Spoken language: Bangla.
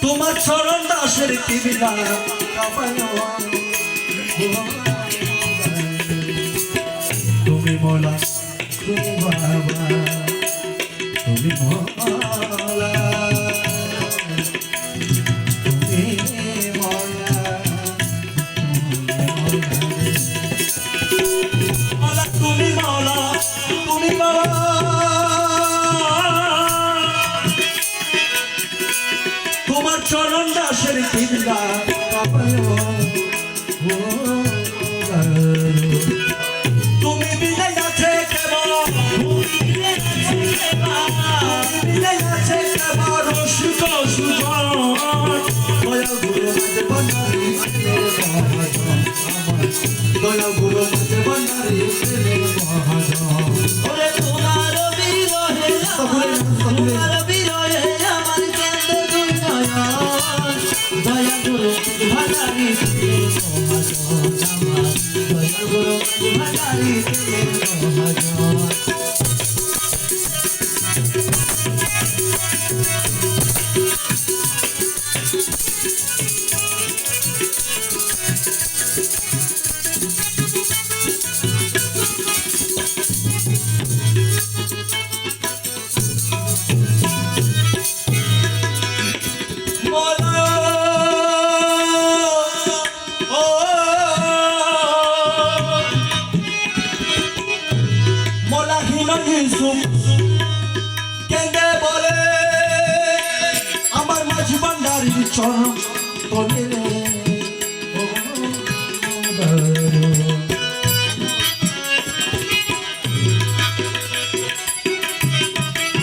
তোমার চরণ দাসের কি বিনা তুমি মোলা তুমি বাবা তুমি মোলা তুমি মোলা মোলা তুমি মোলা তুমি বাবা তোমার চরণ দাসের কিংবা তুমি বিদায় আছে কেবল বিদায় আছে কেবল রসিক সুজন দয়াল গুরু মাঝে বন্ধারি দয়াল গুরু মাঝে বন্ধারি ওরে তোমার বিরহে তোমার বিরহে আমার কেন্দ্র দুই নয়ন দয়াল গুরু ভান্ডারি দয়াল গুরু ভান্ডারি কেঁদে বলে আমার মাঝি ভান্ডারি চরণ তলে